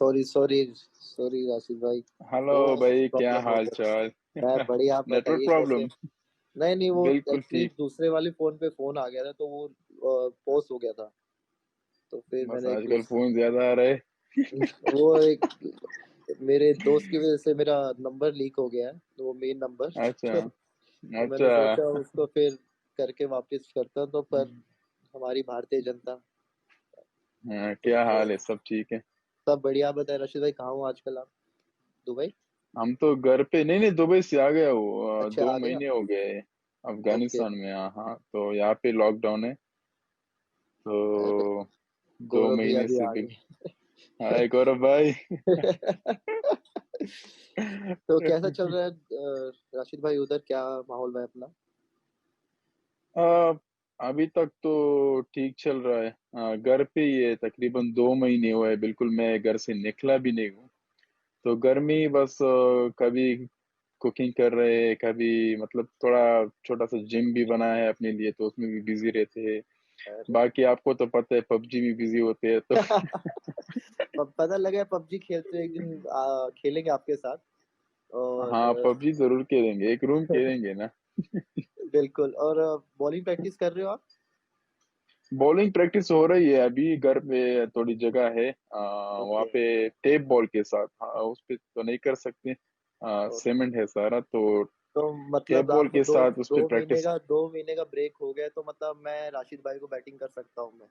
Sorry sorry sorry Rashid भाई। Hello वो भाई, क्या प्रॉब्लम हो हाल गया। चाल? मैं बढ़िया, आप नेटवर्क बताइए कैसे। प्रॉब्लम। नहीं नहीं, वो बिल्कुल एक्चुअली ठीक। दूसरे वाले फोन पे फोन आ गया था तो वो पॉज हो गया था। तो फिर बस मैंने एक आजकल फोन ज्यादा आ रहे। वो एक मेरे दोस्त की वजह से मेरा नंबर लीक हो गया है, तो वो मेन नंबर अच्छा। तो मैंने अच्छा। सोचा उसको फिर करके वापस करता, तो पर हमारी भारतीय जनता। हाँ, तो क्या फिर हाल है? सब ठीक है? सब बढ़िया। आप बताए रशीद भाई, कहाँ हो आजकल आप? दुबई? हम तो घर पे नहीं नहीं, दुबई से आ गया हूँ। अच्छा, दो आ गए आप? महीने हो गए ओके। अफगानिस्तान में। हाँ हाँ, तो यहाँ पे लॉकडाउन है। अरे, तो दो गौरव भैया महीने भी से आ भी। गए। हाय गौरव भाई। तो कैसा चल रहा है राशिद भाई, उधर क्या माहौल है अपना? आ, अभी तक तो ठीक चल रहा है। घर पे ही है, तकरीबन 2 महीने हुए हैं, बिल्कुल मैं घर से निकला भी नहीं हूँ। तो गर्मी बस कभी कुकिंग कर रहे हैं, कभी मतलब थोड़ा छोटा सा जिम भी बनाया है अपने लिए, तो उसमें भी बिजी रहते हैं। अरे बाकी आपको तो पता है, पबजी में बिजी होते हैं तो। पता लगा पबजी खेलते हैं, एक दिन खेलेंगे आपके साथ। और हाँ, पबजी जरूर खेलेंगे, एक रूम खेलेंगे ना। बिल्कुल। और बॉलिंग प्रैक्टिस कर रहे हो आप? बॉलिंग प्रैक्टिस हो रही है अभी घर पे, थोड़ी जगह है वहाँ ओके। पे टेप बॉल के साथ। हाँ, उस पे तो नहीं कर सकते। सीमेंट है सारा, तो तो टेप मतलब बॉल आपको के दो साथ उस पे दो महीने प्रैक्टिस। का 2 महीने का ब्रेक हो गया, तो मतलब मैं राशिद भाई को बैटिंग कर सकता हूँ मैं।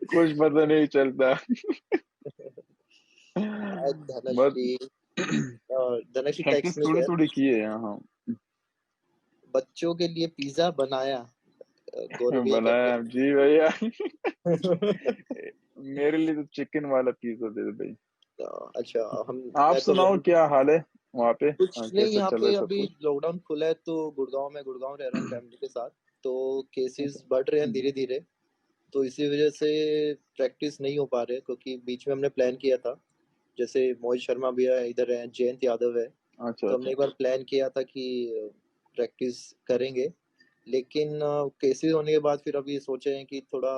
कुछ पता नहीं चलता। आज बस धनश्री और धनश्री प्रैक्टिस टेक्स्ट में थोड़ी है, थोड़ी की है यहाँ। बच्चों के लिए पिज्जा बनाया। गौरव भैया कहते बनाया जी भैया। हैं। मेरे लिए तो चिकन वाला पिज्जा दे दो भाई। तो अच्छा, हम आप मैं तो सुनाओ, क्या हाल है वहाँ पे? कुछ नहीं, कैसा यहाँ चल रहा है पे सब अभी कुछ? लॉकडाउन खुला है तो गुड़गांव रह रहा हूँ फैमिली के साथ। तो अच्छा। केसेस बढ़ रहे हैं धीरे धीरे। तो इसी वजह से प्रैक्टिस नहीं हो पा रहे, क्योंकि बीच में हमने प्लान किया था। जैसे मोहित शर्मा भी है, इधर है जयंत यादव है। अच्छा तो हमने अच्छा। एक बार प्लान किया था कि प्रैक्टिस करेंगे। लेकिन केसेस होने के बाद फिर अभी सोचे हैं कि थोड़ा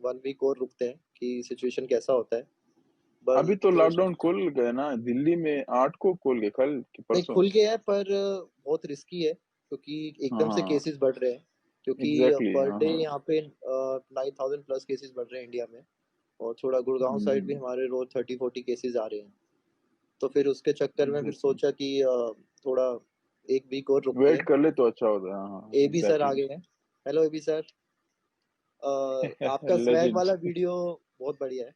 1 वीक और रुकते हैं कि सिचुएशन कैसा होता है। अभी तो बट लॉकडाउन खुल गए ना दिल्ली में, 8 को खुल गए, कल कि नहीं, परसों? खुल गया है पर बहुत रिस्की है, क्योंकि हाँ एकदम से हाँ। केसेस बढ़ रहे हैं। क्योंकि एग्जैक्टली, पर हाँ डे हाँ। यहाँ पे 9,000 प्लस केसेस बढ़ रहे हैं इंडिया में। और थोड़ा गुड़गांव साइड भी हम्म। हमारे रोज 30-40 केसेस आ रहे हैं। तो फिर उसके चक्कर में फिर एग्जैक्टली। सोचा कि थोड़ा 1 वीक और रुकते वेट हैं। कर ले तो अच्छा होता है, हाँ हाँ, ए बी सर आ एग्जैक्टली। गए हैं। Hello A B sir. आपका स्वैग लेजेंड। वाला वीडियो बहुत बढ़िया है।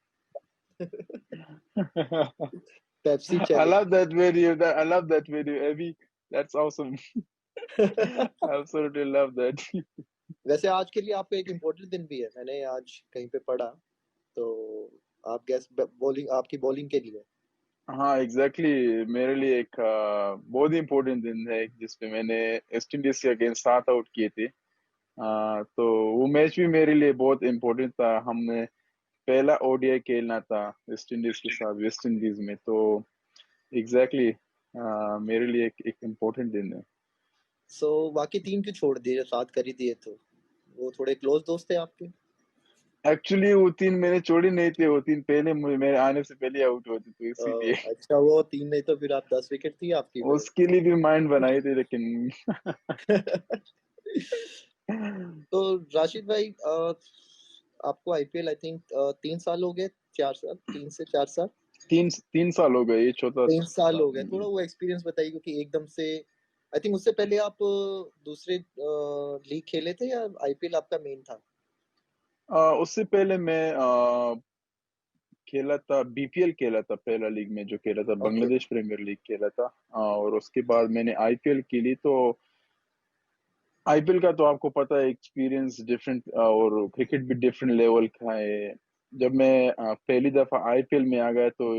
Pepsi I challenge. love that video. That I love that video, Abby. That's awesome. Absolutely love that. वैसे आज के लिए आपका एक इम्पोर्टेंट दिन भी है, मैंने आज कहीं पे पढ़ा। तो आप गैस बॉलिंग, आपकी बॉलिंग के लिए। हाँ एग्जैक्टली exactly, मेरे लिए एक बहुत ही इम्पोर्टेंट दिन है जिसपे मैंने वेस्ट इंडीज के अगेंस्ट 7 आउट किए थे। तो वो मैच भी मेरे लिए बहुत इम्पोर्टेंट था। हमने पहला ओडीआई खेलना था वेस्ट इंडीज के साथ, वेस्ट इंडीज में। तो एग्जैक्टली exactly, मेरे लिए एक इम्पोर्टेंट दिन है। सो बाकी टीम क्यों छोड़ दिए जब साथ कर ही दिए तो? वो थोड़े क्लोज दोस्त थे आपके? एक्चुअली वो 3 मैंने छोड़ी नहीं थे, वो 3 पहले मेरे आने से पहले आउट होती, तो इसीलिए। अच्छा, वो तीन नहीं तो फिर आप 10 विकेट थी आपकी फिर। उसके लिए भी माइंड बनाए थे लेकिन। तो राशिद भाई, आपको आईपीएल आई थिंक 3 साल हो गए, 4 साल, 3 से 4 साल। 3 3 साल हो गए, ये चौथा 3 साल साल हो गए, थोड़ा समझिए। वो एक्सपीरियंस बताइए, क्योंकि एकदम से आई थिंक उससे पहले आप दूसरे लीग खेले थे या आईपीएल आपका मेन था? उससे पहले मैं खेला था, बीपीएल खेला था, पहला लीग में जो खेला था ओके। बांग्लादेश प्रीमियर लीग खेला था। और उसके बाद मैंने आईपीएल खेली। तो आईपीएल का तो आपको पता है, एक्सपीरियंस डिफरेंट, और क्रिकेट भी डिफरेंट लेवल का है। जब मैं पहली दफा आईपीएल में आ गया तो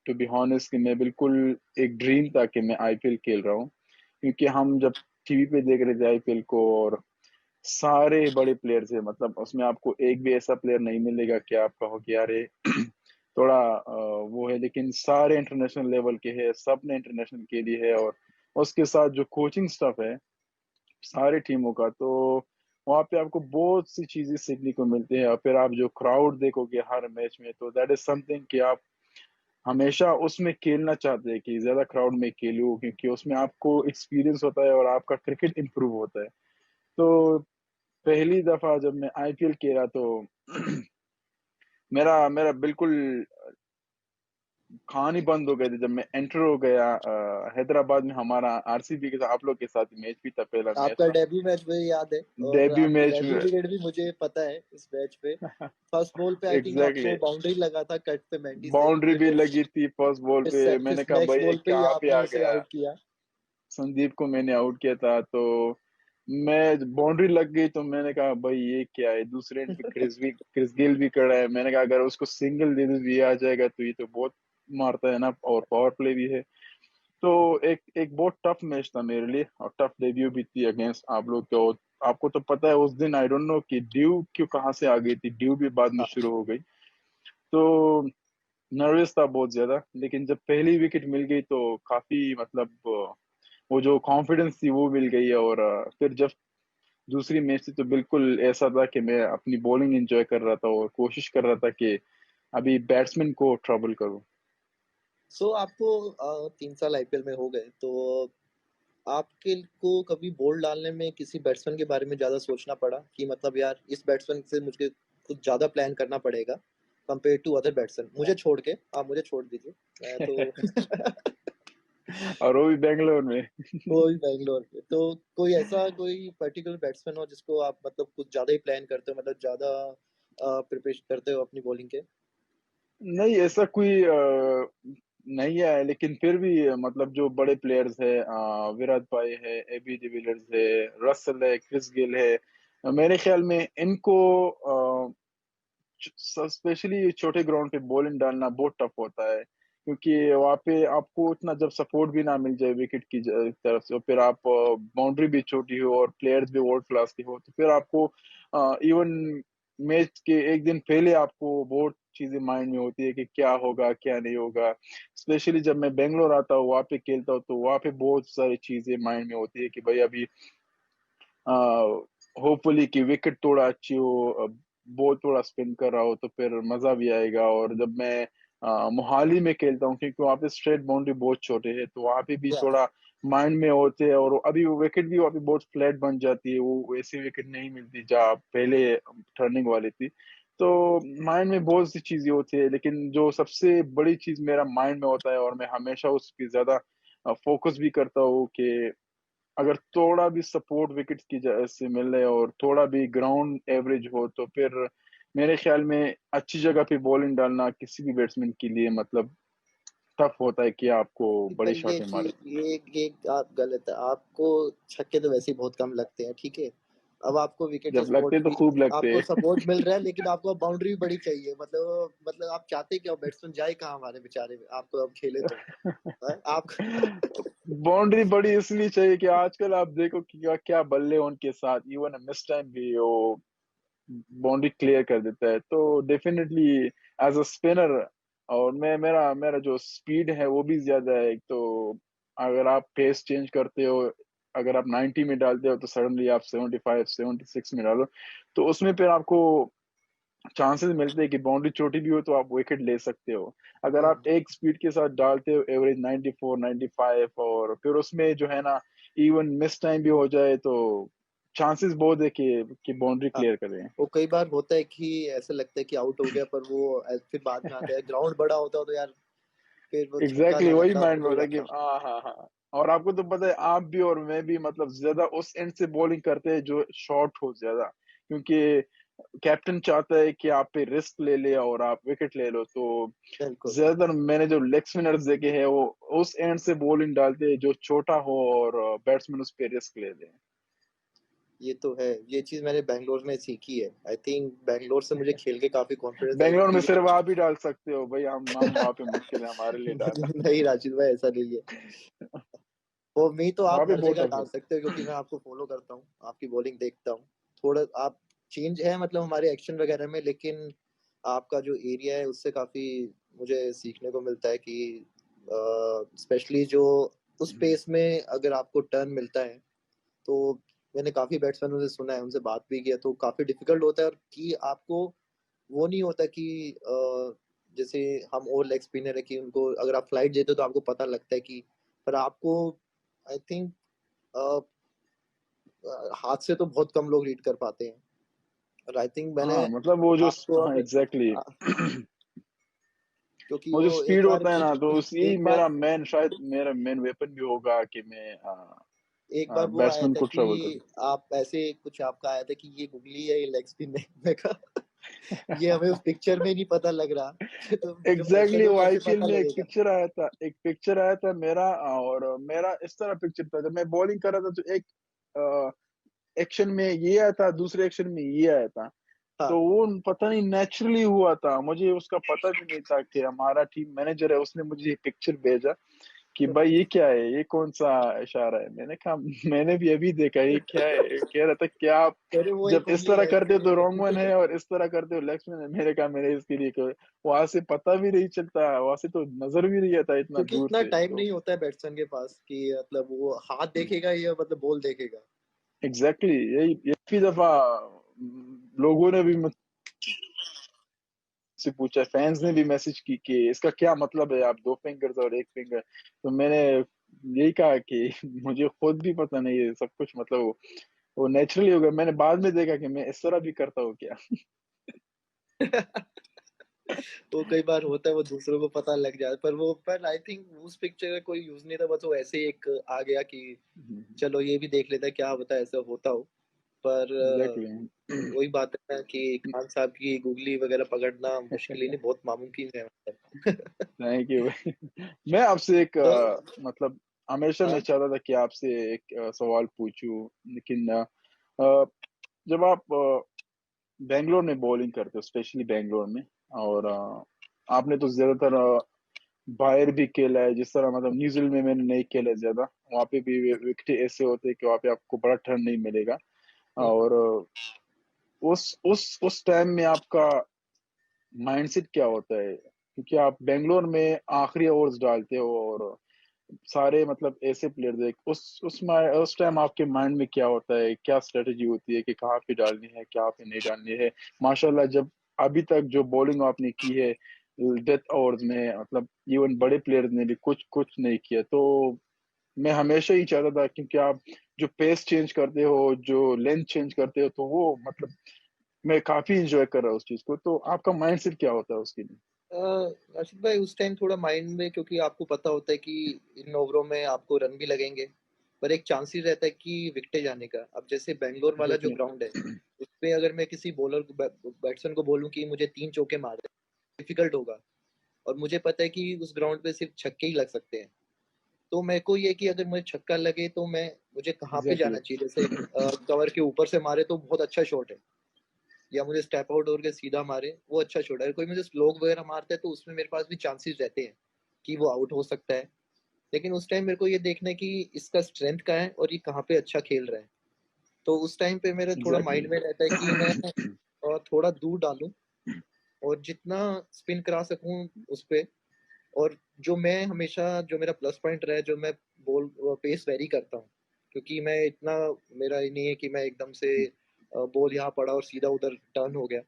टू बी हॉनेस्ट कि मैं बिल्कुल, एक ड्रीम था कि मैं आईपीएल खेल रहा हूँ। क्योंकि हम जब टीवी पे देख रहे थे आईपीएल को, और सारे बड़े प्लेयर्स है, मतलब उसमें आपको एक भी ऐसा प्लेयर नहीं मिलेगा कि आप कहो कि यार ये थोड़ा वो है, लेकिन सारे इंटरनेशनल लेवल के हैं, सब ने इंटरनेशनल के लिए है। और उसके साथ जो कोचिंग स्टाफ है सारे टीमों का, तो वहाँ पे आपको बहुत सी चीजें सीखने को मिलती है, और फिर आप जो क्राउड देखोगे हर मैच में, तो दैट इज समथिंग कि आप हमेशा उसमें खेलना चाहते हैं कि ज्यादा क्राउड में खेलूं, क्योंकि उसमें आपको एक्सपीरियंस होता है और आपका क्रिकेट इंप्रूव होता है। तो पहली दफा जब मैं आईपीएल खेला तो मेरा मेरा बिल्कुल खान ही बंद हो गए थे जब मैं एंटर हो गया। हैदराबाद में हमारा आरसीबी के साथ, आप लोग के साथ मैच भी था, पहला मैच आपका था। डेब्यू मैच मुझे याद है, और डेब्यू आपकी मैच डेब्यू में। विकेट भी मुझे पता है इस मैच पे। फर्स्ट बॉल पे आई थिंक एग्जैक्टली आपको exactly. बाउंड्री लगा था कट पे मेंडी से, बाउंड्री भी लगी थी फर्स्ट बॉल पे, फिर मैंने कहा नेक्स्ट भाई ये बॉल पे ही क्या पे आपने आ उसे गया। आउट किया। संदीप को मैंने आउट किया था, तो मैं बाउंड्री लग गई तो मैंने कहा भाई ये क्या है, दूसरे एंड पे क्रिस गेल भी खड़ा है। मैंने कहा अगर उसको सिंगल दे दे ये आ जाएगा, तो ये तो बहुत मारता है ना, और पावर प्ले भी है। तो एक एक बहुत टफ मैच था मेरे लिए, और टफ डेब्यू भी थी अगेंस्ट आप लोग को। आपको तो पता है उस दिन आई डोंट नो कि ड्यू क्यों कहाँ से आ गई थी, ड्यू भी बाद में हाँ। शुरू हो गई। तो नर्वस था बहुत ज्यादा, लेकिन जब पहली विकेट मिल गई तो काफी मतलब वो जो कॉन्फिडेंस थी वो मिल गई। और फिर जब दूसरी मैच थी तो बिल्कुल ऐसा था कि मैं अपनी बॉलिंग एंजॉय कर रहा था और कोशिश कर रहा था कि अभी बैट्समैन को ट्रबल करूं। सो आपको 3 साल आईपीएल में हो गए, तो आपके को कभी बॉल डालने में किसी बैट्समैन के बारे में ज्यादा सोचना पड़ा कि मतलब यार इस बैट्समैन से मुझे कुछ ज्यादा प्लान करना पड़ेगा कंपेयर टू अदर बैट्समैन, मुझे छोड़ के, आप मुझे छोड़ दीजिए, मैं तो और वो भी बेंगलोर में। वो भी बैंगलोर पे, तो कोई ऐसा कोई पर्टिकुलर बैट्समैन हो जिसको आप मतलब कुछ ज्यादा ही प्लान करते हो, मतलब ज्यादा प्रिपरेशन करते हो अपनी बॉलिंग के? नहीं ऐसा कोई नहीं है, लेकिन फिर भी मतलब जो बड़े प्लेयर्स है, विराट भाई है, एबी डिविलियर्स है, रसल है, क्रिस गेल है, मेरे ख्याल में इनको स्पेशली छोटे ग्राउंड पे बॉलिंग डालना बहुत टफ होता है, क्योंकि वहाँ पे आपको उतना जब सपोर्ट भी ना मिल जाए विकेट की तरफ से, और फिर आप बाउंड्री भी छोटी हो और प्लेयर्स भी वर्ल्ड क्लास के हो, तो फिर आपको इवन मैच के एक दिन पहले आपको बहुत चीजें माइंड में होती है कि क्या होगा क्या नहीं होगा। स्पेशली जब मैं बेंगलोर आता हूँ वहाँ पे खेलता हूँ, तो वहाँ पे बहुत सारी चीजें माइंड में होती है कि भाई अभी होपफुली कि विकेट थोड़ा अच्छी हो, बॉल थोड़ा स्पिन कर रहा हो, तो फिर मजा भी आएगा। और जब मैं मोहाली में खेलता हूँ, क्योंकि वहाँ पे स्ट्रेट बाउंड्री बहुत छोटे है, तो वहाँ पे भी या थोड़ा माइंड में होते हैं। और अभी वो विकेट भी वहाँ पे बहुत फ्लैट बन जाती है, वो वैसी विकेट नहीं मिलती जहाँ पहले टर्निंग वाली थी। तो माइंड में बहुत सी चीजें होती है, लेकिन जो सबसे बड़ी चीज मेरा माइंड में होता है और मैं हमेशा उसकी ज्यादा फोकस भी करता हूँ कि अगर थोड़ा भी सपोर्ट विकेट की से मिले और थोड़ा भी ग्राउंड एवरेज हो, तो फिर मेरे ख्याल में अच्छी जगह पे बॉलिंग डालना किसी भी बैट्समैन के लिए मतलब टफ होता है कि आपको बड़ी पर ये शॉटें मारे। चीज, ये आप गलत है, आपको छक्के तो वैसे ही बहुत कम लगते हैं, ठीक है? अब आपको विकेट से जब लगते सपोर्ट तो भी, खूब लगते आपको हैं। सपोर्ट मिल रहा है, लेकिन आपको अब बाउंड्री भी बड़ी चाहिए, मतलब आप चाहते क्या हो, बैट्समैन जाए कहाँ हमारे बेचारे, आपको अब खेले तो आप बाउंड्री बड़ी इसलिए चाहिए कि आजकल आप देखो कि क्या क्या बल्ले उनके साथ, इवन मिस टाइम भी वो बाउंड्री क्लियर कर देता है। तो डेफिनेटली एज अ स्पिनर, और मैं मेरा मेरा जो स्पीड है वो भी ज्यादा है, तो अगर आप पेस चेंज करते हो, अगर आप 90 में डालते हो तो सडनली आप 75 76 में डालो, तो उसमें फिर आपको चांसेस मिलते हैं कि बाउंड्री छोटी भी हो तो आप विकेट ले सकते हो। अगर आप एक स्पीड के साथ डालते हो एवरेज 94 95, और फिर उसमें जो है ना इवन मिस टाइम भी हो जाए, तो चांसेस बहुत है कि बाउंड्री हाँ, क्लियर करें। वो कई बार होता है कि ऐसा लगता है कि आउट हो गया, पर वो फिर बाद में आता है, ग्राउंड बड़ा होता है तो यार फिर वो छक्का एग्जैक्टली ना वही लगता माइंड में हो होता है कि जाता। हाँ हाँ हाँ। और आपको तो पता है, आप भी और मैं भी मतलब ज्यादा उस एंड से बॉलिंग करते हैं जो शॉर्ट हो ज्यादा, क्योंकि कैप्टन चाहता है कि आप पे रिस्क ले ले और आप विकेट ले लो। तो बिल्कुल, ज्यादातर मैंने जो लेग स्पिनर्स देखे हैं वो उस एंड से बॉलिंग डालते हैं जो छोटा हो और बैट्समैन उस पे रिस्क ले ले। ये तो है, ये चीज मैंने बैंगलोर में सीखी है, आई थिंक बैंगलोर से मुझे खेल के काफी कॉन्फिडेंस है बेंगलोर में कि सिर्फ आप ही डाल सकते हो भाई, हम वहाँ पे मुश्किल है हमारे लिए डालना। नहीं राशिद भाई, ऐसा नहीं है, वो मी तो वहाँ आप पे हर बहुत जगह टफ डाल होता सकते हो, क्योंकि मैं आपको फॉलो करता हूँ, आपकी बॉलिंग देखता हूँ, थोड़ा आप चेंज है मतलब हमारे एक्शन वगैरह में, लेकिन आपका जो एरिया है उससे काफी मुझे सीखने को मिलता है कि स्पेशली जो उस है। पेस में अगर आपको टर्न मिलता है, तो मैंने काफ़ी बैट्समैनों से सुना है, उनसे बात भी किया, तो काफ़ी डिफ़िकल्ट होता है और कि आपको वो नहीं होता कि जैसे हम और लेग स्पिनर है कि उनको अगर आप फ्लाइट देते हो तो आपको पता लगता है कि पर आपको आई थिंक अ, हाथ से तो बहुत कम लोग रीड कर पाते हैं और आई थिंक मैंने हाँ, मतलब वो जो आपको हाँ, अगर एग्ज़ैक्टली। क्योंकि वो जो वो एक स्पीड बार होता है ना, तो उस यही एक बार मेरा मेन वेपन भी होगा कि मैं एक बार वो आया बैट्समैन था को कि ट्रबल करूँ। आप ऐसे कुछ आपका आया था कि ये गूगली है, ये लेग स्पिन है। मैं कहा ये हमें उस पिक्चर में नहीं पता लग रहा तो जो एग्ज़ैक्टली पर्सन को वो कैसे आईपीएल पता में लगेगा। एक पिक्चर आया था मेरा, और मेरा इस तरह पिक्चर था, जब मैं बॉलिंग कर रहा था तो एक अ, एक्शन में ये आया था, दूसरे एक्शन में ये आया था। तो हाँ, वो पता नहीं नेचुरली हुआ था, मुझे उसका पता भी नहीं था कि हमारा टीम मैनेजर है, उसने मुझे ये पिक्चर भेजा कि भाई ये क्या है? ये कौन-सा इशारा है? मैंने कहा मैंने भी अभी देखा, ये क्या है? कह रहा था क्या आप अरे वो जब एक इस उंगली तरह है करते हो तो रॉन्ग वन इसलिए। है और इस तरह करते हो लेग स्पिन है। मैंने कहा मैंने इसके लिए वहाँ से पता भी नहीं चलता, वहाँ से तो नज़र भी नहीं आता इतना क्योंकि दूर इतना से। टाइम तो नहीं होता है बैट्समैन के पास कि मतलब वो हाथ देखेगा या मतलब बॉल देखेगा। एग्ज़ैक्टली यही एक ही दफ़ा लोगों ने भी मुझसे पूछा, फैन्स ने भी मैसेज की कि इसका क्या मतलब है, आप 2 फिंगर्स और 1 फिंगर। तो मैंने यही कहा कि मुझे खुद भी पता नहीं है, सब कुछ मतलब वो नेचुरली हो गया। मैंने बाद में देखा कि मैं इस तरह भी करता हूँ क्या? वो कई बार होता है वो दूसरों को पता लग जाता है पर वो पर आई थिंक उस पिक्चर का कोई यूज नहीं था बस वो ऐसे ही एक आ गया कि चलो ये भी देख लेते हैं क्या होता है ऐसा होता हो पर एग्ज़ैक्टली। वही बात है ना कि खान साहब की गूगली वगैरह पकड़ना मुश्किल ही नहीं बहुत नामुमकिन है मतलब। Thank you. मैं आपसे एक तो मतलब हमेशा मैं हाँ चाहता था कि आपसे एक सवाल पूछूँ, लेकिन अ, जब आप बैंगलोर में बॉलिंग करते हो, स्पेशली बैंगलोर में, और आपने तो ज़्यादातर बाहर भी खेला है, जिस तरह मतलब न्यूज़ीलैंड में मैंने नहीं खेला ज़्यादा, वहाँ पे भी विकेट ऐसे होते हैं कि वहाँ पे आपको बड़ा टर्न नहीं मिलेगा, और उस टाइम में आपका माइंडसेट क्या होता है? क्योंकि आप बैंगलोर में आखिरी ओवर्स डालते हो और सारे मतलब ऐसे प्लेयर देख उस टाइम आपके माइंड में क्या होता है? क्या स्ट्रैटेजी होती है कि कहाँ पे डालनी है, कहाँ पे नहीं डालनी है? माशाल्लाह जब अभी तक जो बॉलिंग आपने की है डेथ ओवर्स में, मतलब इवन बड़े प्लेयर्स ने भी कुछ कुछ नहीं किया। तो मैं हमेशा ही चाहता था, क्योंकि आप जो पेस चेंज करते हो, जो लेंथ चेंज करते हो, तो वो मतलब मैं काफ़ी एन्जॉय कर रहा हूँ उस चीज़ को। तो आपका माइंडसेट क्या होता है उसके लिए? राशिद भाई उस टाइम थोड़ा माइंड में क्योंकि आपको पता होता है कि इन ओवरों में आपको रन भी लगेंगे पर एक चांस ही रहता है कि विकेट जाने का अब जैसे बेंगलोर वाला जो एग्ज़ैक्टली। ग्राउंड है उसपे अगर मैं किसी बॉलर को बैट्समैन को बोलूं कि मुझे 3 चौके मार दे डिफिकल्ट होगा और मुझे पता है कि उस ग्राउंड पे सिर्फ छक्के ही लग सकते हैं तो मेरे को ये कि अगर मुझे छक्का लगे तो मैं मुझे कहाँ पे एग्ज़ैक्टली। जाना चाहिए जैसे कवर के ऊपर से मारे तो बहुत अच्छा शॉट है या मुझे स्टेप आउट होकर सीधा मारे वो अच्छा शॉट है अगर कोई मुझे स्लोग वगैरह मारता है तो उसमें मेरे पास भी चांसेस रहते हैं कि वो आउट हो सकता है लेकिन उस टाइम मेरे को ये देखना है कि इसका स्ट्रेंथ क्या है और ये कहाँ पे अच्छा खेल रहा है तो उस टाइम पे मेरा थोड़ा एग्ज़ैक्टली। माइंड में रहता है कि मैं थोड़ा दूर डालूं और जितना स्पिन करा सकूं उस पे और जो मैं हमेशा जो मेरा प्लस पॉइंट रहा है जो मैं बॉल पेस वेरी करता हूँ क्योंकि मैं इतना मेरा ये नहीं है कि मैं एकदम से बॉल यहाँ पड़ा और सीधा उधर टर्न हो गया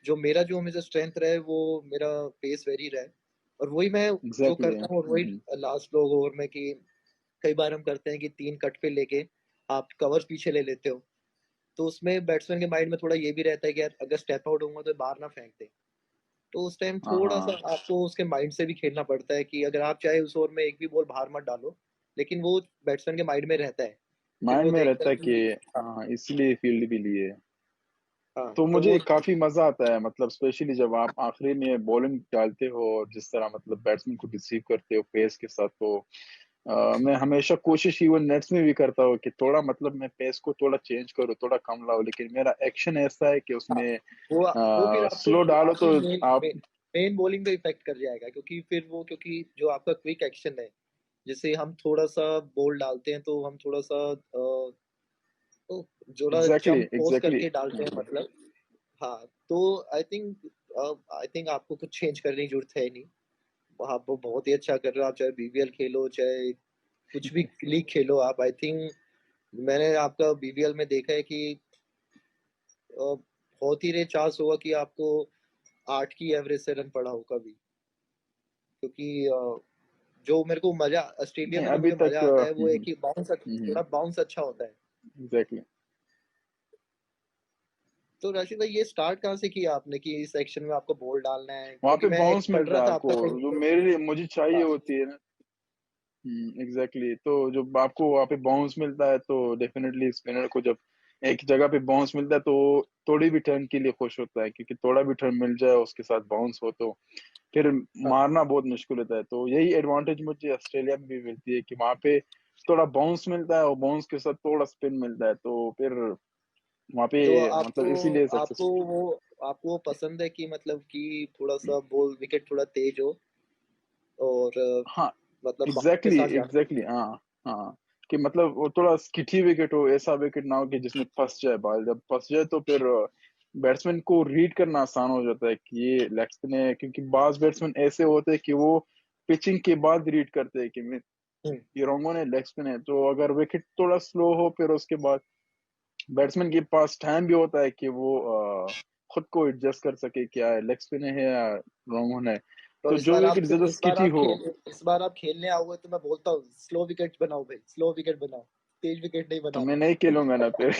जो मेरा जो हमेशा स्ट्रेंथ रहा है वो मेरा पेस वेरी रहा है और वही मैं जो एग्ज़ैक्टली। करता हूँ और वही लास्ट लोग ओवर में कि कई बार हम करते हैं कि 3 कट पे लेके आप कवर्स पीछे ले लेते हो तो उसमें बैट्समैन के माइंड में थोड़ा ये भी रहता है कि यार अगर स्टेप आउट होऊंगा तो बाहर ना फेंक दे तो उस टाइम हाँ, थोड़ा सा हाँ। आपको उसके माइंड से भी खेलना पड़ता है कि अगर आप चाहे उस ओवर में एक भी बॉल बाहर मत डालो लेकिन वो बैट्समैन के माइंड में रहता है फिर माइंड वो में देखता रहता है है कि कि हाँ हाँ, इसलिए फील्ड भी लिए। हाँ तो तो मुझे वो काफ़ी मज़ा आता है, मतलब स्पेशली जब आप आखिरी में बॉलिंग डालते हो और जिस तरह मतलब बैट्समैन को रिसीव करते हो पेस के साथ, तो मैं हमेशा कोशिश इवन नेट्स में भी करता हूँ कि थोड़ा मतलब मैं पेस को थोड़ा चेंज करूँ, थोड़ा कम लाऊँ, लेकिन मेरा एक्शन ऐसा है कि हाँ उसमें वो फिर आपको स्लो डालो आपकी तो मेन आप मेन बॉलिंग पे इफेक्ट कर जाएगा क्योंकि फिर वो क्योंकि जो आपका क्विक एक्शन है जैसे हम थोड़ा सा बॉल डालते हैं तो हम थोड़ा सा तो जोड़ा एग्ज़ैक्टली, जंप पोस्ट एग्ज़ैक्टली। करके डालते हैं मतलब हाँ तो आई थिंक आपको कुछ चेंज करने की जरूरत है नहीं आप वो बहुत ही अच्छा कर रहे हो आप चाहे बीबीएल खेलो चाहे कुछ भी लीग खेलो आप आई थिंक मैंने आपका बीबीएल में देखा है कि बहुत ही रेयर चांस होगा कि आपको 8 की एवरेज से रन पड़ा हो कभी। क्योंकि जो मेरे को मज़ा ऑस्ट्रेलिया नहीं में जो अभी मुझे तक मज़ा आता है वो है कि हम्म, थोड़ा बाउंस अच्छा होता है। एग्जैक्टली। तो राशिद भाई ये स्टार्ट कहाँ से किया आपने कि इस सेक्शन में आपको बॉल डालना है? वहां क्योंकि पे मैं एक बाउंस पढ़ मिलता रहा है था आपको, आपका जो कहीं। मेरे लिए मुझे चाहिए हाँ, होती है ना। एग्जैक्टली, तो जब आपको वहाँ पे बाउंस मिलता है तो डेफिनेटली स्पिनर को जब एक जगह पे बाउंस मिलता है तो थोड़ी भी टर्न के लिए खुश होता है, क्योंकि थोड़ा भी टर्न मिल जाए उसके साथ बाउंस हो तो फिर हाँ। मारना बहुत मुश्किल होता है। तो यही एडवांटेज मुझे ऑस्ट्रेलिया में भी मिलती है कि वहाँ पे थोड़ा बाउंस मिलता है और बाउंस के साथ थोड़ा स्पिन मिलता है, तो फिर वहाँ पे तो मतलब आपको इसीलिए आपको सक्सेसफुल। वो आपको वो पसंद है कि मतलब कि थोड़ा-सा बॉल विकेट थोड़ा तेज़ हो और हाँ, मतलब बाउंस के एग्जैक्टली साथ जाना एग्जैक्टली, हाँ हाँ। कि मतलब वो थोड़ा स्किटी विकेट हो, ऐसा विकेट ना हो कि जिसमें फंस जाए बॉल, जब फंस जाए तो फिर बैट्समैन को रीड करना आसान हो जाता है कि ये लेग स्पिन है, क्योंकि बाज बैट्समैन ऐसे होते हैं कि वो पिचिंग के बाद रीड करते हैं कि हुँ। ये रोंगो ने लेग स्पिन है। तो अगर विकेट थोड़ा स्लो हो फिर उसके बाद बैट्समैन के पास टाइम भी होता है कि वो खुद को एडजस्ट कर सके, क्या है लेग स्पिन है या रोंगो है। तो तो जो विकेट ज्यादा स्किटी हो। इस बार आप खेलने आओगे तो मैं बोलता हूँ स्लो विकेट बनाओ भाई, स्लो विकेट बनाओ। तेज़ विकेट नहीं तो मैं बनाना। नहीं खेलूंगा ना फिर।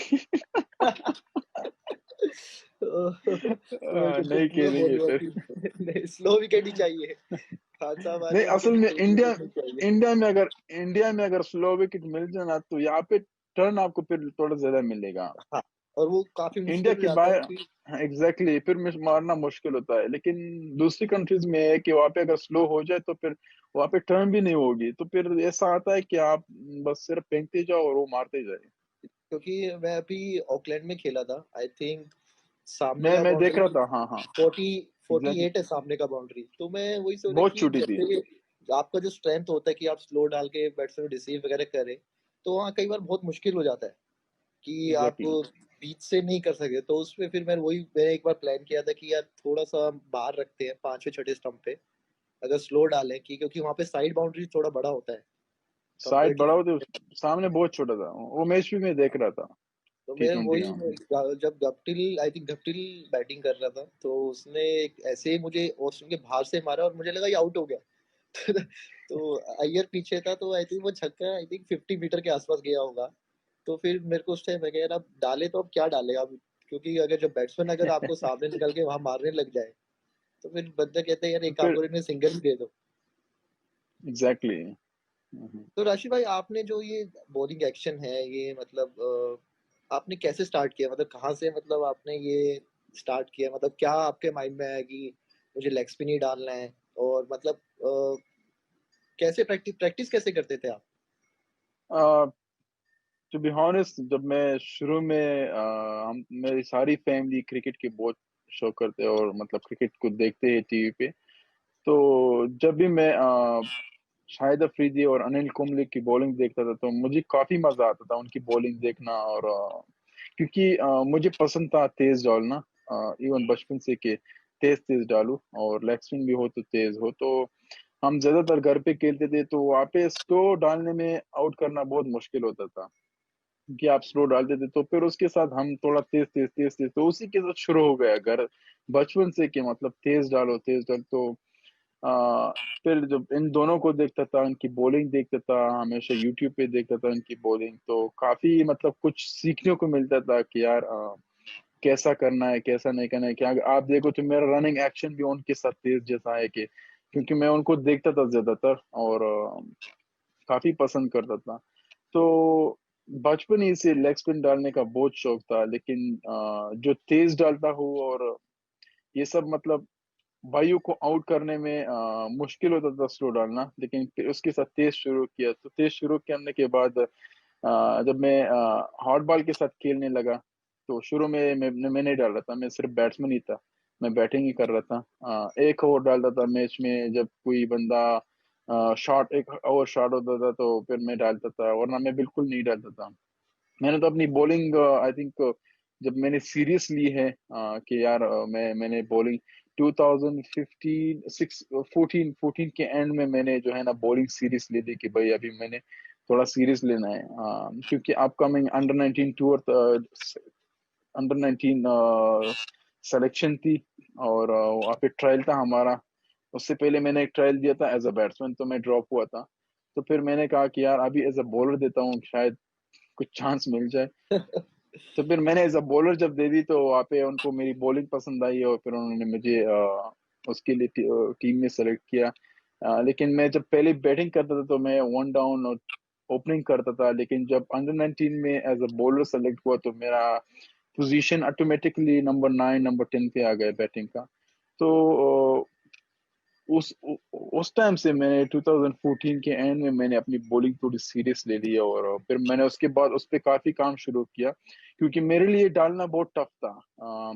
मैं तो नहीं मैं खेलेंगे बोलूँगा फिर। कि नहीं स्लो विकेट ही चाहिए। खान साहब आ नहीं, जाए उनको असल भी में स्लो इंडिया विकेट नहीं चाहिए। इंडिया में अगर स्लो विकेट मिल जाए ना तो यहाँ पे टर्न आपको फिर थोड़ा ज्यादा मिलेगा। हाँ, और वो काफ़ी इंडिया मुश्किल हो के जाता है बाहर, कि हाँ एग्जैक्टली, फिर मारना मुश्किल होता है। लेकिन दूसरी कंट्रीज में है कि वहाँ पे अगर स्लो हो जाए तो फिर वहाँ पे टर्न भी नहीं होगी, तो फिर ऐसा आता है कि आप बस सिर्फ फेंकते जाओ और वो मारते जाए। क्योंकि मैं अभी ऑकलैंड में खेला था। आई थिंक सामने का मैं देख रहा बाउंड्री था, हाँ हाँ। 40 एग्जैक्टली, 48 है सामने का बाउंड्री। तो मैं वही सोचा बहुत कि छोटी थी। जैसे आपका जो स्ट्रेंथ होता है कि आप स्लो डाल के बैट्समैन रिसीव वगैरह करें, तो वहाँ कई बार बहुत मुश्किल हो जाता है कि आप एग्जैक्टली, बीच से नहीं कर सके। तो उसमें फिर मैंने एक बार प्लान किया था कि यार थोड़ा-सा बाहर रखते हैं 5वें छठे स्टंप पे, अगर स्लो डालें कि क्योंकि वहाँ पे साइड बाउंड्री थोड़ा बड़ा होता है कंपेयर साइड टू बड़ा होते, फ्रंट। सामने बहुत छोटा था वो मैच भी मैं देख रहा था। तो टी मैं ट्वेंटी, वही हाँ। जब Guptill I think Guptill batting कर रहा था तो उसने एक ऐसे ही मुझे ऑस्ट्रेलिया के बाहर से मारा और मुझे लगा ये आउट हो गया। तो अय्यर पीछे था तो आई थिंक वो छक्का आई थिंक 50 मीटर के आसपास गया होगा। तो फिर मेरे को उस टाइम मैं कहा यार अब डाले तो अब क्या डाले अब, क्योंकि अगर जब बैट्समैन अगर आपको सामने निकल के वहां मारने लग जाए तो फिर बंदा कहते हैं यार एक काम फिर करो इन्हें सिंगल ही दे दो। एग्जैक्टली। तो राशि भाई आपने जो ये बॉलिंग एक्शन है ये मतलब आपने कैसे स्टार्ट किया, मतलब कहाँ से मतलब आपने ये स्टार्ट किया, मतलब क्या आपके माइंड में आया कि मुझे लेग स्पिन ही डालना है? और मतलब कैसे प्रैक्टिस कैसे करते थे आप? टू बी ऑनेस्ट, जब मैं शुरू में हम मेरी सारी फैमिली क्रिकेट की बहुत शौक करते हैं और मतलब क्रिकेट को देखते हैं टीवी पे। तो जब भी मैं शाहिद अफरीदी और अनिल कुंबले की बॉलिंग देखता था तो मुझे काफी मजा आता था उनकी बॉलिंग देखना। और क्योंकि मुझे पसंद था तेज डालना, इवन बचपन से कि तेज तेज डालूं और लेग स्पिन भी हो तो तेज हो। तो हम ज्यादातर घर पे खेलते थे तो वहाँ पे स्लो डालने में आउट करना बहुत मुश्किल होता था, कि आप स्लो डालते थे तो फिर उसके साथ हम थोड़ा तेज तेज तेज तेज, तो उसी के साथ शुरू हो गया घर बचपन से कि मतलब तेज डालो तेज डालो। तो आ, फिर जब इन दोनों को देखता था, इनकी बॉलिंग देखता था, हमेशा यूट्यूब पे देखता था इनकी बॉलिंग, तो काफी मतलब कुछ सीखने को मिलता था कि यार कैसा करना है कैसा नहीं करना है। क्या आप देखो तो मेरा रनिंग एक्शन भी उनके साथ तेज जैसा है, कि क्योंकि मैं उनको देखता था ज्यादातर और काफी पसंद करता था। तो बचपन ही से लेग स्पिन डालने का बहुत शौक था, लेकिन जो तेज डालता हूँ और ये सब मतलब भाइयों को आउट करने में मुश्किल होता था स्लो डालना। लेकिन फिर उसके साथ तेज शुरू किया, तो तेज शुरू करने के बाद जब मैं हॉट बॉल के साथ खेलने लगा तो शुरू में मैं नहीं डाल रहा था, मैं सिर्फ बैट्समैन ही था, मैं बैटिंग ही कर रहा था। एक ओवर डालता था मैच में, जब कोई बंदा शॉट एक ओवर शॉट होता था तो फिर मैं डालता था, वरना मैं बिल्कुल नहीं डालता था। मैंने तो अपनी बॉलिंग आई थिंक जब मैंने सीरियस ली है कि यार मैंने बॉलिंग 2015 6 14 14 के एंड में मैंने जो है ना बॉलिंग सीरीज ली थी कि भाई अभी मैंने थोड़ा सीरियस लेना है, क्योंकि upcoming under 19 tour, under 19 selection थी, और वहाँ पे ट्रायल था हमारा। उससे पहले मैंने एक ट्रायल दिया था एज अ बैट्समैन, तो मैं ड्रॉप हुआ था। तो फिर मैंने कहा कि यार अभी एज अ बॉलर देता हूँ, शायद कुछ चांस मिल जाए। तो फिर मैंने एज अ बॉलर जब दे दी, तो वहाँ पे उनको मेरी बॉलिंग पसंद आई, और फिर उन्होंने मुझे उसके लिए टीम में सेलेक्ट किया। लेकिन मैं जब पहले बैटिंग करता था तो मैं वन डाउन और ओपनिंग करता था, लेकिन जब अंडर 19 में एज अ बॉलर सेलेक्ट हुआ तो मेरा पोजीशन ऑटोमेटिकली नंबर 9 नंबर 10 पे आ गया बैटिंग का। तो उस टाइम से मैंने 2014 के एंड में मैंने अपनी बॉलिंग थोड़ी सीरियस ले ली, और फिर मैंने उसके बाद उस पर काफी काम शुरू किया, क्योंकि मेरे लिए डालना बहुत टफ था।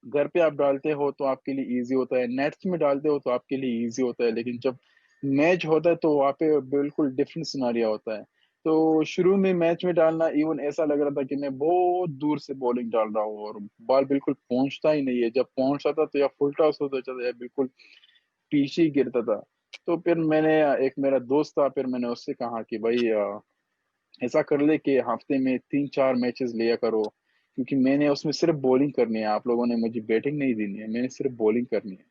घर पे आप डालते हो तो आपके लिए इजी होता है, नेट्स में डालते हो तो आपके लिए इजी होता है, लेकिन जब मैच होता है तो वहाँ पे बिल्कुल डिफरेंट सिनारिया होता है। तो शुरू में मैच में डालना इवन ऐसा लग रहा था कि मैं बहुत दूर से बॉलिंग डाल रहा हूँ, और बॉल बिल्कुल पहुंचता ही नहीं है, जब पहुंचता था तो या फुल टॉस होता था या बिल्कुल पीछे ही गिरता था। तो फिर मैंने, एक मेरा दोस्त था, फिर मैंने उससे कहा कि भाई ऐसा कर ले कि हफ्ते में 3-4 मैचेस लिया करो, क्योंकि मैंने उसमें सिर्फ बॉलिंग करनी है, आप लोगों ने मुझे बैटिंग नहीं देनी है, मैंने सिर्फ बॉलिंग करनी है।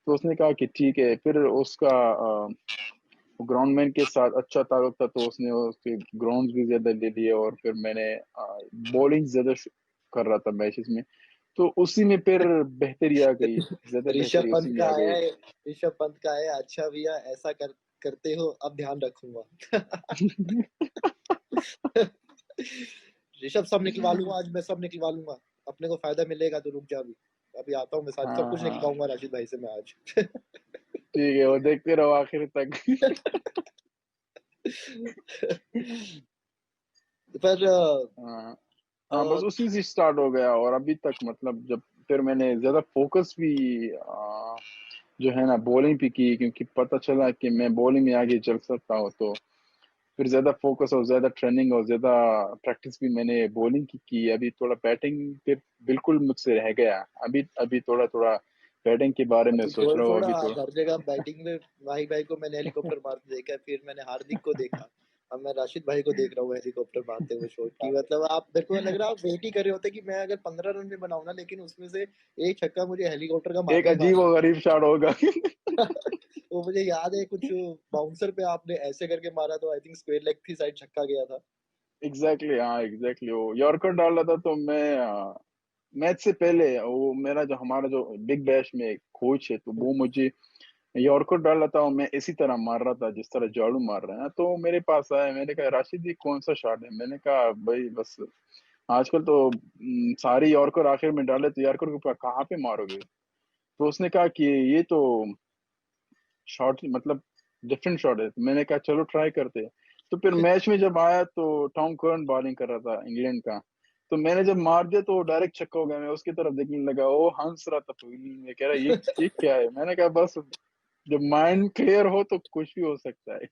तो उसने कहा कि ठीक है। फिर उसका ग्राउंडमैन के साथ अच्छा ताल्लुक था, तो उसने उसके ग्राउंड भी ज्यादा ले लिए, और फिर मैंने बॉलिंग ज्यादा कर रहा था मैचेस में। तो उसी में फिर बेहतरी आ गई, ज्यादा ऋषभ बेहतरी पंत उसी में का आ आया गई। है, ऋषभ पंत का आया है, अच्छा भैया ऐसा करते हो, अब ध्यान रखूंगा। ऋषभ सब निकलवा लूंगा आज, मैं सब निकलवा लूंगा। अपने को फायदा मिलेगा तो रुक जा अभी। अभी आता हूँ मैं, साथ सब हाँ कुछ हाँ, निकलवाऊंगा राशिद भाई से मैं आज। ठीक है, वो देखते रहो आखिर तक। पर हाँ हाँ, बस अ, उसी से स्टार्ट हो गया, और अभी तक मतलब जब फिर मैंने ज्यादा फोकस भी जो है ना बॉलिंग पे की, क्योंकि पता चला कि मैं बॉलिंग में आगे चल सकता हूँ, तो फिर ज्यादा फोकस और ज्यादा ट्रेनिंग और ज्यादा प्रैक्टिस भी मैंने बॉलिंग की। अभी थोड़ा बैटिंग पे बिल्कुल मुझसे रह गया, अभी अभी थोड़ा थोड़ा बैटिंग के बारे में अभी सोच थोड़ा रहा हूँ थोड़ा अभी थोड़ा। हर जगह बैटिंग में। भाई भाई को मैंने हेलीकॉप्टर मारते देखा है, फिर मैंने हार्दिक को देखा। अब मैं राशिद भाई को देख रहा हूँ हेलीकॉप्टर मारते हुए शॉट की। मतलब आप, मेरे को लग रहा है आप वेट ही कर रहे होते कि मैं अगर 15 रन भी बनाऊं ना, लेकिन उसमें से एक छक्का मुझे हेलीकॉप्टर का एक मारना ही अजीब मारना और गरीब शॉट होगा। है। वो मुझे याद है कुछ बाउंसर पे आपने ऐसे करके मारा, तो आई थिंक स्क्वायर लेग थी साइड, छक्का गया था। एग्जैक्टली, हाँ एग्जैक्टली, वो यॉर्कर डाल रहा था, तो मैं मैच से पहले वो मेरा जो हमारा जो बिग बैश में कोच है, तो वो मुझे यॉर्कर डाल रहा था, और मैं इसी तरह मार रहा था जिस तरह झाड़ू मार रहे हैं। तो मेरे पास आया, मैंने कहा राशिद ये कौन सा शॉट है? मैंने कहा भाई बस आजकल तो सारे यॉर्कर आखिर में डाले, तो यॉर्कर के ऊपर कहाँ पे मारोगे? तो उसने कहा कि ये तो शॉट मतलब डिफरेंट शॉट है। तो मैंने कहा चलो ट्राई करते हैं। तो फिर मैच में जब आया तो टॉम कर्न बॉलिंग कर रहा था इंग्लैंड का, तो मैंने जब मार दिया तो डायरेक्ट छक्का हो गया। मैं उसकी तरफ देखने लगा, वो हंस रहा था फील्डिंग में, कह रहा ये क्या है? मैंने कहा बस जब माइंड क्लियर हो तो कुछ भी हो सकता है।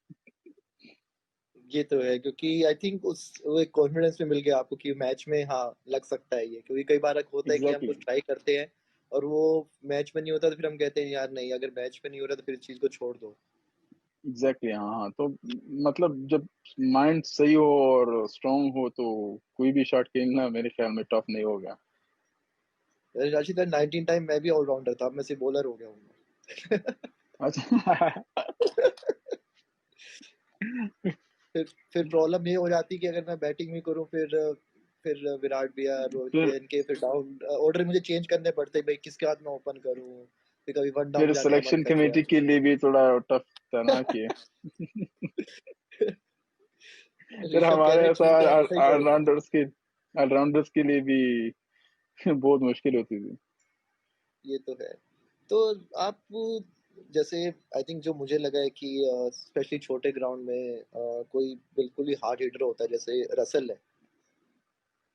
ये तो है, क्योंकि आई थिंक उस वो एक कॉन्फिडेंस में मिल गया आपको कि मैच में हाँ लग सकता है ये। क्योंकि कई बार होता है कि हम एग्जैक्टली, कुछ ट्राई करते हैं और वो मैच में नहीं होता, तो फिर हम कहते हैं यार नहीं, अगर मैच में नहीं हो रहा तो फिर इस चीज को छोड़ दो। एग्जैक्टली, हाँ हाँ। तो मतलब जब माइंड सही हो और स्ट्रांग हो तो कोई भी शॉट खेलना मेरे ख्याल में टफ नहीं होगा। राशिद भाई 19 टाइम मैं भी ऑलराउंडर था, अब मैं सिर्फ बॉलर हो गया हूँ। अच्छा। फिर प्रॉब्लम ये हो जाती कि अगर मैं बैटिंग भी करूं, फिर विराट भैया, रोहित फिर भैया, इनके फिर डाउन ऑर्डर मुझे चेंज करने पड़ते हैं, भाई किसके हाथ में ओपन करूं। फिर कभी वन डाउन फिर जाने का मन सिलेक्शन कर गया। कमेटी के लिए भी थोड़ा टफ था ना कि फिर ऋषभ कह हमारे रहे ऐसा ठीक है ऐसा ही करो। ऑलराउंडर्स के लिए भी बहुत मुश्किल होती थी। ये तो है। तो आप जैसे, आई थिंक जो मुझे लगा है कि स्पेशली छोटे ग्राउंड में कोई बिल्कुल ही हार्ड हिटर होता है जैसे रसल है।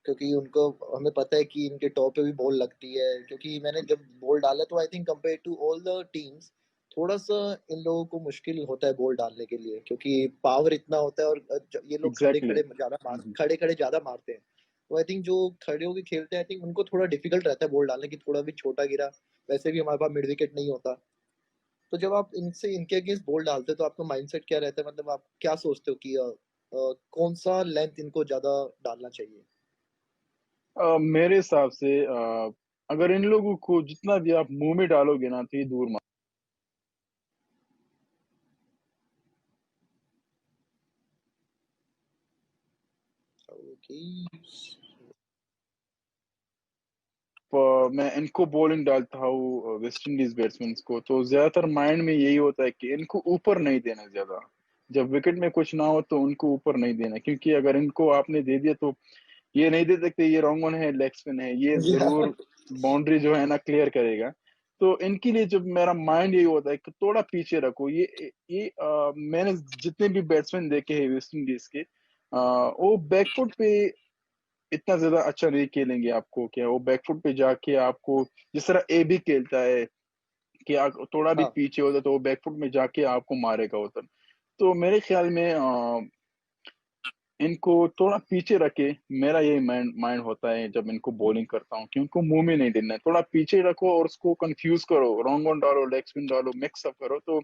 क्योंकि उनको, हमें पता है कि इनके टॉप पे भी बॉल लगती है। क्योंकि मैंने जब बॉल डाला तो I think compare to all the teams, थोड़ा सा इन लोगों को मुश्किल होता है बॉल डालने के लिए, क्योंकि पावर इतना होता है और ये लोग खड़े एग्जैक्टली, खड़े ज्यादा खड़े खड़े ज्यादा मारते हैं। तो आई थिंक जो खड़े होके खेलते हैं, आई थिंक उनको थोड़ा डिफिकल्ट रहता है बॉल डालने की, थोड़ा भी छोटा गिरा। वैसे भी हमारे पास मिड विकेट नहीं होता। तो जब आप इनसे इनके अगेंस्ट बॉल डालते हो तो आपका माइंडसेट क्या रहता है? मतलब आप क्या सोचते हो कि कौन-सा लेंथ इनको ज़्यादा डालना चाहिए? मेरे हिसाब से अगर इन लोगों को जितना भी आप मुँह में डालोगे ना तो ये दूर ओके। मैं इनको बॉलिंग डालता हूँ वेस्ट इंडीज बैट्समैन को, तो ज्यादातर माइंड में यही होता है कि इनको ऊपर नहीं देना ज्यादा। जब विकेट में कुछ ना हो तो उनको ऊपर नहीं देना, क्योंकि अगर इनको आपने दे दिया तो ये नहीं दे सकते ये रॉन्ग ऑन है, लेग स्पिन है, ये या जरूर बाउंड्री जो है ना क्लियर करेगा। तो इनके लिए जब मेरा माइंड यही होता है कि थोड़ा पीछे रखो ये मैंने जितने भी बैट्समैन देखे हैं वेस्ट इंडीज के, वो बैकफुट पे इतना ज्यादा अच्छा नहीं खेलेंगे आपको, क्या वो बैकफुट पे जाके आपको जिस तरह ए भी खेलता है कि आप थोड़ा भी हाँ, पीछे होता तो वो बैकफुट में जाके आपको मारेगा उधर। तो मेरे ख्याल में इनको थोड़ा पीछे रखे, मेरा ये माइंड होता है जब इनको बॉलिंग करता हूँ कि उनको मुंह में नहीं देना है, थोड़ा पीछे रखो और उसको कंफ्यूज करो, रॉन्ग ऑन डालो, लेग स्पिन डालो, मिक्स अप करो, तो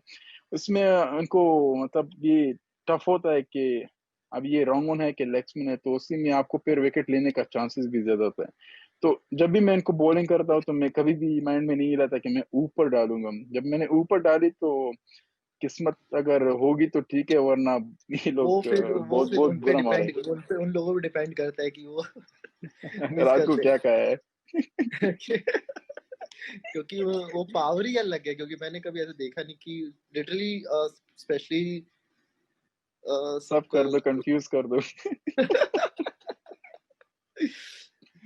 उसमें इनको मतलब ये टफ होता है कि अब ये रॉन्ग ऑन है कि लेग स्पिन है, तो उसी में आपको फिर विकेट लेने का चांसेस भी ज्यादा होता है। तो जब भी मैं इनको बॉलिंग करता हूँ तो मैं कभी भी माइंड में नहीं रहता कि मैं ऊपर डालूंगा। जब मैंने ऊपर डाली तो किस्मत अगर होगी तो ठीक है, वरना ये लोग वो बहुत फिर बहुत उन पे बुरा डिपेंड मारेंगे। उन लोगों पे डिपेंड करता है कि वो मिस रात को करते क्या कहा है? हैं। क्योंकि वो पावर ही अलग है, क्योंकि मैंने कभी ऐसा देखा नहीं कि लिटरली स्पेशली सब सब कर दो, कंफ्यूज कर दो।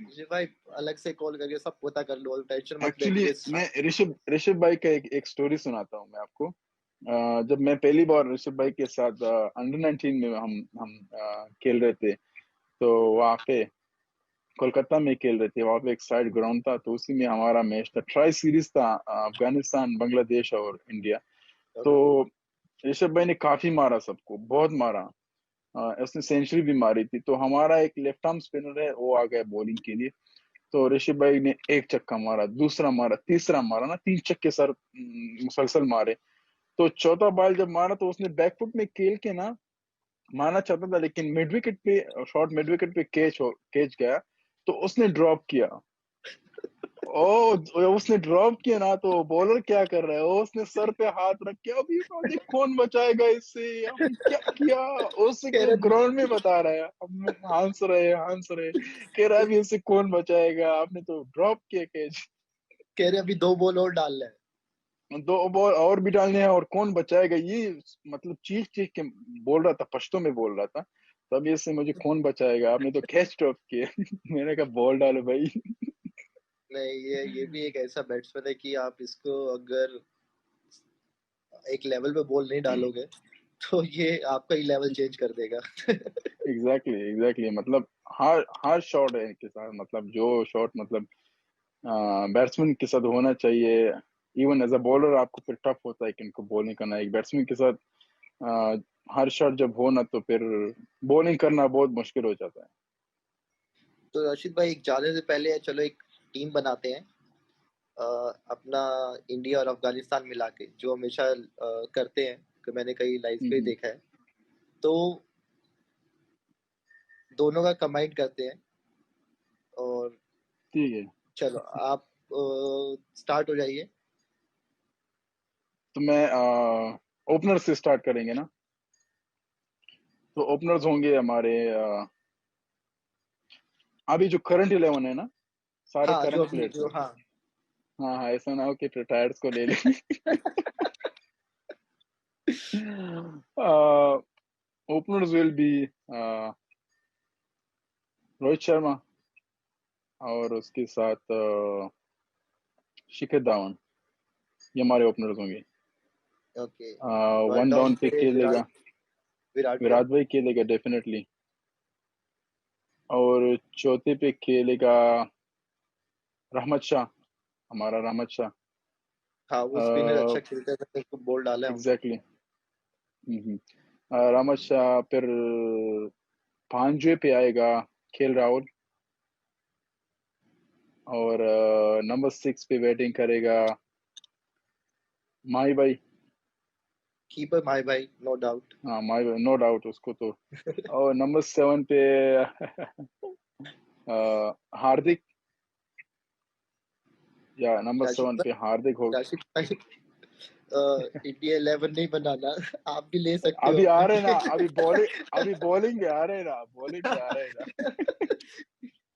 जी भाई, अलग से कॉल करके सब पता कर लो, टेंशन मत ले एक्चुअली क्योंकि मैं ऋषभ ऋषभ भाई का एक स्टोरी सुनाता हूँ मैं आपको। जब मैं पहली बार ऋषभ भाई के साथ अंडर 19 में हम खेल रहे थे, तो वहाँ पे कोलकाता में खेल रहे थे, वहाँ पे एक साइड ग्राउंड था, तो उसी में हमारा मैच था, ट्राई सीरीज था, अफगानिस्तान, बांग्लादेश और इंडिया। तो ओके। ऋषभ भाई ने काफी मारा, सबको बहुत मारा। उसने सेंचुरी भी मारी थी, तो हमारा एक लेफ्ट आर्म स्पिनर है, वो आ गया बॉलिंग के लिए। तो ऋषभ भाई ने एक छक्का मारा, दूसरा मारा, तीसरा मारा ना, 3 छक्के सर मुसलसल मारे। तो चौथा बॉल जब मारा तो उसने बैकफुट में खेल के ना मारना चाहता था, लेकिन मिड विकेट पे शॉर्ट, मिड विकेट पे कैच गया, तो उसने ड्रॉप किया। ओ उसने ड्रॉप किया ना, तो बॉलर क्या कर रहा है, वो उसने सर पे हाथ रख के अभी मुझे कौन बचाएगा इससे, हमने क्या किया, उससे कह रहे ग्राउंड में बता रहा है, हम हंस रहे, कह रहा है अभी इससे कौन बचाएगा, आपने तो ड्रॉप किया कैच। कह रहे अभी 2 बॉल और डालना है। दो बॉल और भी डालने हैं और कौन बचाएगा ये, मतलब चीख चीख के बोल रहा था, पश्तो में बोल रहा था, तब ये से मुझे कौन बचाएगा, आपने तो कैच ड्रॉप किया। मैंने कहा बॉल डालो भाई। नहीं, ये भी एक ऐसा बैट्समैन है कि आप इसको अगर एक लेवल पे बॉल नहीं डालोगे, तो ये आपका ही लेवल चेंज कर देगा। एग्जैक्टली एग्जैक्टली, मतलब हर हर शॉट है इनके साथ, मतलब जो शॉट मतलब बैट्समैन के साथ होना चाहिए। इवन एज अ बॉलर आपको फिर टफ होता है कि इनको बॉलिंग करना, एक बैट्समैन के साथ अ, हर शॉट जब हो ना तो फिर बॉलिंग करना बहुत मुश्किल हो जाता है। तो रशीद भाई, एक जाने से पहले चलो एक टीम बनाते हैं, अपना इंडिया और अफगानिस्तान मिला के, जो हमेशा करते हैं, कि मैंने कई लाइव पे हम्म। देखा है। तो दोनों का कंबाइन करते हैं, और ठीक है, चलो आप स्टार्ट हो जाइए। तो मैं ओपनर से स्टार्ट करेंगे ना। तो ओपनर्स होंगे हमारे अभी जो करंट 11 है ना, सारे हाँ, जो करंट अभी प्लेयर्स जो हैं। हाँ। हाँ हाँ, ऐसा ना हो कि रिटायर्स को ले लें। Openers will be Rohit Sharma, और उसके साथ शिखर धवन, ये हमारे ओपनर्स होंगे। Okay. One one down down पे पे खेलेगा विराट कोहली। विराट भाई, खेलेगा डेफिनेटली। और चौथे पे खेलेगा रहमत शाह, हमारा रहमत शाह। हाँ, वो स्पिनर अच्छा खेलता है, मैंने उसको बॉल डाला है उनको। एग्जैक्टली। रहमत शाह, फिर पांचवे पे आएगा राहुल। और नंबर 6 पे बैटिंग करेगा माही भाई। कीपर माय भाई, नो डाउट। हाँ माय नो डाउट उसको तो। और नंबर 7 पे हार्दिक, या नंबर राशिद 7 पे भाई, हार्दिक हो। राशिद भाई, इंडिया 11 नहीं बनाना, आप भी ले सकते हो अभी आ अपने रहे हैं ना, लिए। अभी बॉलिंग आ रहे हैं ना, बॉलिंग आ रहे हैं ना।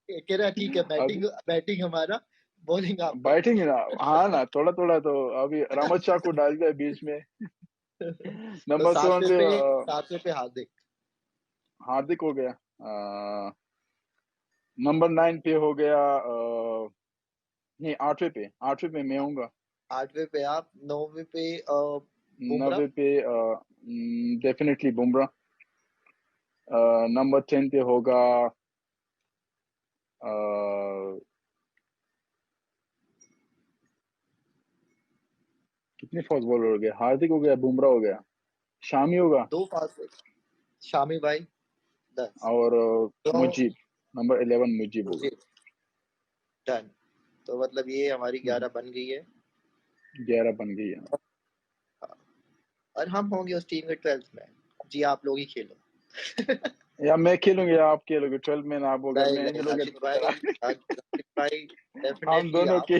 कह रहा ठीक है, अभी बैटिंग बैटिंग हमारा, बॉलिंग आपका। बैटिंग ना, हाँ ना, थोड़ा थोड़ा तो अभी रामत शाह को डाल दिया बीच में। तो नंबर 7 पे सातवें पे हार्दिक। हार्दिक हो गया। नंबर 9 पे हो गया नहीं, 8वें पे मैं हूँगा। आठवें पे आप, नौवें पे बुमराह। 9वें पे डेफिनेटली बुमराह। नंबर 10 पे होगा अ, कितने फास्ट बॉलर हो गए, हार्दिक हो गया, बुमराह हो गया, शामी होगा, दो फास्ट, शामी भाई 10। और तो मुजीब, नंबर 11 मुजीब होगा। मुझे डन। तो मतलब ये हमारी 11 बन गई है। 11 बन गई है। हाँ, और हम होंगे उस टीम के 12th में। जी आप लोग ही खेलो। या मैं खेलूंगा या आप खेलोगे, 12 में आप होगा, नहीं मैं नहीं खेलोगे राशिद तो भाई, मेरा। राशिद भाई, हम डेफिनेटली दोनों आप। के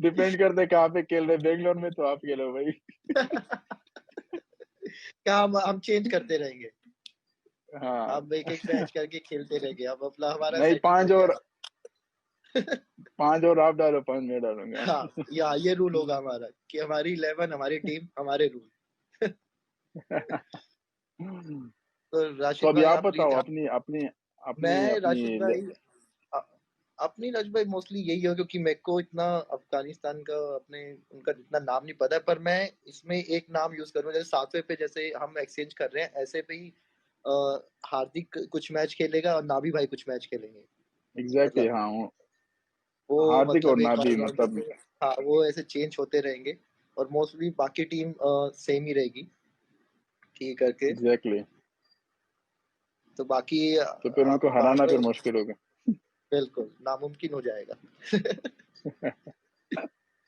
डिपेंड करते हैं कहाँ पे खेल रहे, बेंगलोर में तो आप खेलो भाई। क्या हम चेंज करते रहेंगे। हाँ हम एक एक मैच करके खेलते रहेंगे, अब अपना हमारा नहीं, सेटिंग हो गया। 5 और आप डालो, 5 मैं डालूंगा। हाँ, या ये रूल होगा हमारा कि हमारी 11 हमारी टीम हमारे रूल। तो तो राशिद अभी भाई आप आप प्लीज बताओ ध्यान। अपनी अपनी अपनी मैं अपनी राशिद भाई, अ- अपनी राशिद भाई मोस्टली यही हो, क्योंकि मेरे को इतना अफगानिस्तान का अपने उनका इतना नाम नहीं पता है, पर मैं इसमें एक नाम यूज करूंगा, जैसे सातवें पे जैसे हम एक्सचेंज कर रहे हैं, ऐसे पे ही अ, हार्दिक कुछ मैच खेलेगा और नाभी भाई कुछ मैच खेलेंगे। एग्जैक्टली मतलब हाँ वो हार्दिक और मतलब एक नाबी ऑलराउंडर मतलब। के, हाँ वो ऐसे चेंज होते रहेंगे। और मोस्टली बाकी टीम सेम ही रहेगी, ठीक करके। एग्जैक्टली तो बाकी तो फिर आप उनको वहां हराना पे फिर मुश्किल होगा। बिल्कुल नामुमकिन हो जाएगा। तो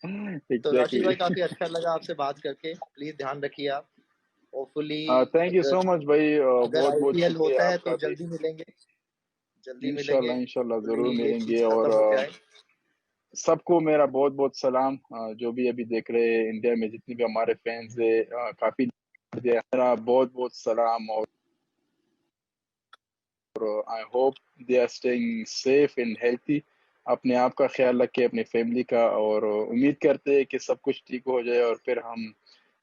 राशिद एग्जैक्टली। भाई काफी अच्छा लगा आपसे बात करके, प्लीज ध्यान रखिए आप। होपफुली थैंक यू अगर सो मच भाई, अगर बहुत बहुत आईपीएल शुक्रिया होता है तो आपका भी। जल्दी मिलेंगे, जल्दी मिलेंगे। इंशाल्लाह इंशाल्लाह होपफुली जरूर ये मिलेंगे। चीज और खत्म हो जाए। सबको मेरा बहुत बहुत सलाम, जो भी अभी देख रहे हैं इंडिया में जितने भी हमारे फैंस है, काफी मेरा बहुत बहुत सलाम। और I hope they are staying safe and healthy. अपने आप का ख्याल रखें, अपनी फैमिली का, और उम्मीद करते हैं कि सब कुछ ठीक हो जाए और फिर हम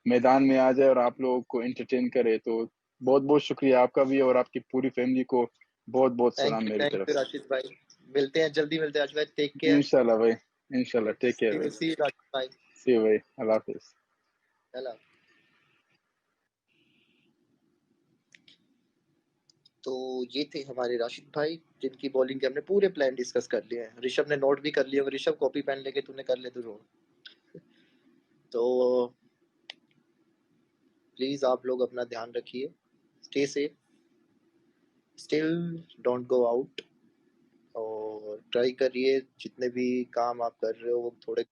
मैदान में आ जाए और आप लोगों को एंटरटेन करे। तो बहुत बहुत शुक्रिया आपका भी, और आपकी पूरी फैमिली को बहुत बहुत सलाम मेरी थैंक तरफ यू से। राशिद भाई। मिलते हैं जल्दी, मिलते हैं राशिद भाई, टेक केयर। इंशाल्लाह भाई, इंशाल्लाह, टेक केयर सी भाई। यू सी राशिद भाई। सी यू भाई, अल्लाह हाफिज। हेलो। तो ये थे हमारे राशिद भाई, जिनकी बॉलिंग के हमने पूरे प्लान डिस्कस कर लिए हैं। ऋषभ ने नोट भी कर लिए होंगे, ऋषभ कॉपी पेन लेके तूने कर ले तो नोट। तो प्लीज आप लोग अपना ध्यान रखिए, stay safe, still don't go out, और ट्राई करिए जितने भी काम आप कर रहे हो वो थोड़े